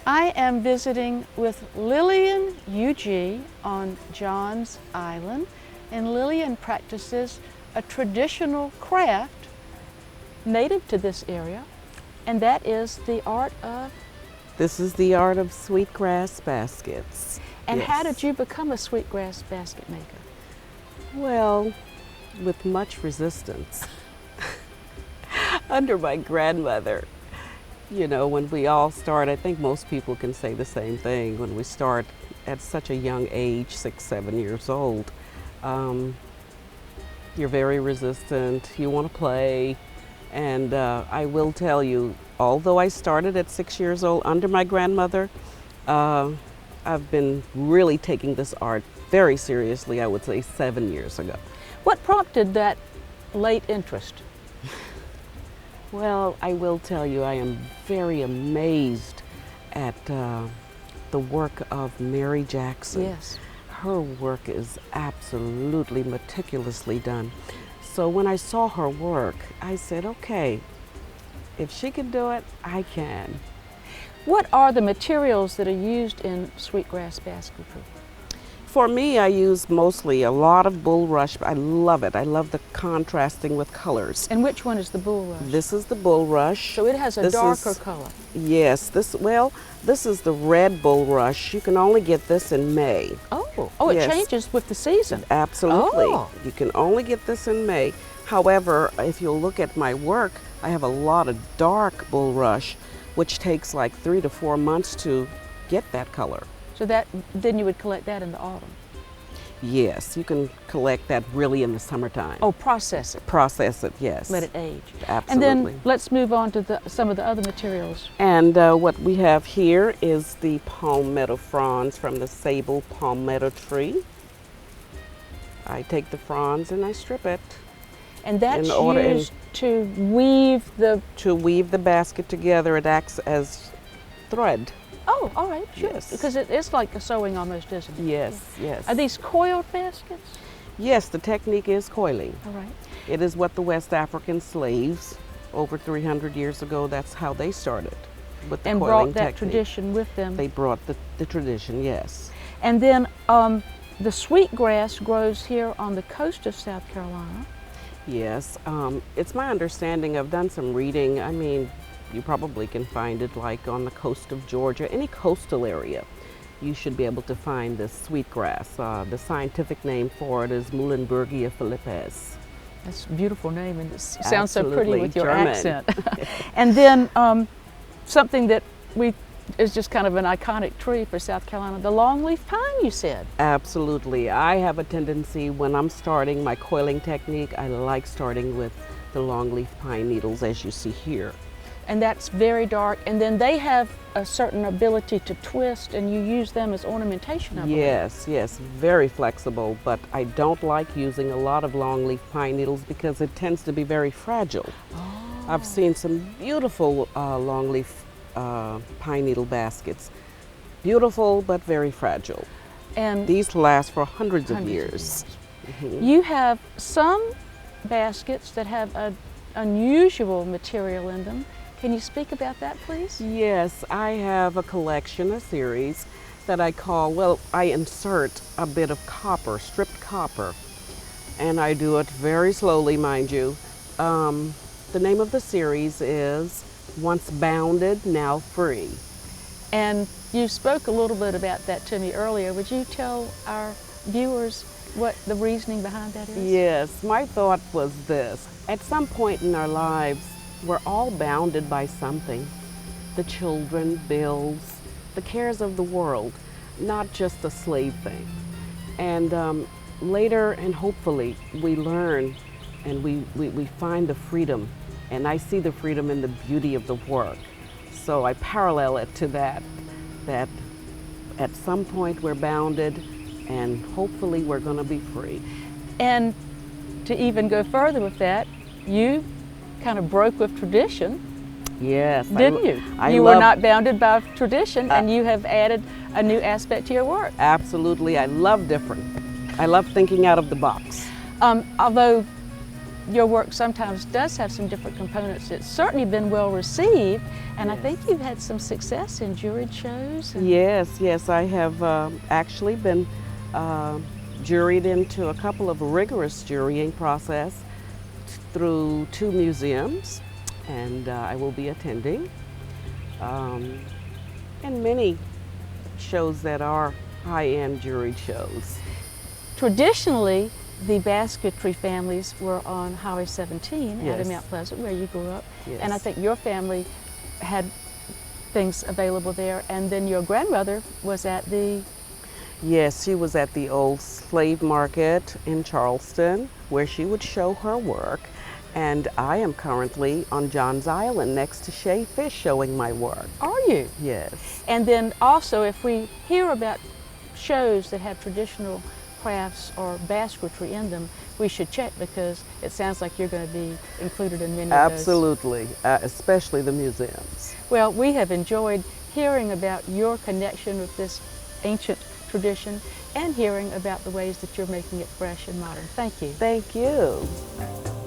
I am visiting with Lillian Huger on Johns Island, and Lillian practices a traditional craft native to this area, and that is the art of... This is the art of sweetgrass baskets. And Yes. how did you become a sweetgrass basket maker? Well, with much resistance. Under my grandmother. You know, when we all start, I think most people can say the same thing, when we start at such a young age, 6, 7 years old, you're very resistant, you want to play, and I will tell you, although I started at 6 years old under my grandmother, I've been really taking this art very seriously, I would say 7 years ago. What prompted that late interest? Well, I will tell you, I am very amazed at the work of Mary Jackson. Yes. Her work is absolutely meticulously done. So when I saw her work, I said, okay, if she can do it, I can. What are the materials that are used in sweetgrass basketry? For me, I use mostly a lot of bulrush. I love it. I love the contrasting with colors. And which one is the bulrush? This is the bulrush. So it has a This darker is- color. Yes, this is the red bulrush. You can only get this in May. Oh, it Yes. changes with the season. Absolutely. Oh. You can only get this in May. However, if you'll look at my work, I have a lot of dark bulrush, which takes like 3 to 4 months to get that color. So then you would collect that in the autumn. Yes, you can collect that really in the summertime. Oh, process it. Process it, yes. Let it age. Absolutely. And then let's move on to some of the other materials. And what we have here is the palmetto fronds from the sable palmetto tree. I take the fronds and I strip it And that's In order- used to weave the... to weave the basket together. It acts as thread. Oh, all right, sure. Yes. Because it's like a sewing almost, isn't it? Yes, yes. Are these coiled baskets? Yes, the technique is coiling. All right. It is what the West African slaves over 300 years ago, that's how they started with the And coiling brought that technique. tradition with them. They brought the tradition, yes. And then the sweetgrass grows here on the coast of South Carolina. Yes, it's my understanding, I've done some reading, I mean, you probably can find it like on the coast of Georgia, any coastal area. You should be able to find this sweetgrass. The scientific name for it is Muhlenbergia philippes. That's a beautiful name, and it sounds so pretty Absolutely, with your German. accent. And then something that is just kind of an iconic tree for South Carolina, the longleaf pine, you said. Absolutely. I have a tendency when I'm starting my coiling technique, I like starting with the longleaf pine needles as you see here. And that's very dark, and then they have a certain ability to twist, and you use them as ornamentation, I believe. Yes, yes, very flexible, but I don't like using a lot of longleaf pine needles because it tends to be very fragile. Oh. I've seen some beautiful longleaf pine needle baskets. Beautiful, but very fragile. And These last for hundreds of Hundreds of years. Mhm. you have some baskets that have an unusual material in them. Can you speak about that, please? Yes, I have a collection, a series that I call, well, I insert a bit of copper, stripped copper, and I do it very slowly, mind you. The name of the series is Once Bounded, Now Free. And you spoke a little bit about that to me earlier. Would you tell our viewers what the reasoning behind that is? Yes, my thought was this. At some point in our lives, we're all bounded by something. The children, bills, the cares of the world, not just a slave thing. And later, and hopefully, we learn and we find the freedom. And I see the freedom in the beauty of the work. So I parallel it to that at some point we're bounded and hopefully we're going to be free. And to even go further with that, you kind of broke with tradition, Yes. didn't you? You were not bounded by tradition, and you have added a new aspect to your work. Absolutely. I love different. I love thinking out of the box. Although your work sometimes does have some different components. It's certainly been well received, and I think you've had some success in juried shows. Yes, I have actually been juried into a couple of rigorous jurying process through 2 museums, and I will be attending, and many shows that are high-end juried shows. Traditionally, the basketry families were on Highway 17 out of Yes. Mount Pleasant, where you grew up, Yes. and I think your family had things available there, and then your grandmother was at the... Yes, she was at the old slave market in Charleston, where she would show her work, and I am currently on Johns Island next to Shea Fish showing my work. Are you? Yes. And then also, if we hear about shows that have traditional crafts or basketry in them, we should check, because it sounds like you're going to be included in many of those. Absolutely, especially the museums. Well, we have enjoyed hearing about your connection with this ancient tradition and hearing about the ways that you're making it fresh and modern. Thank you. Thank you.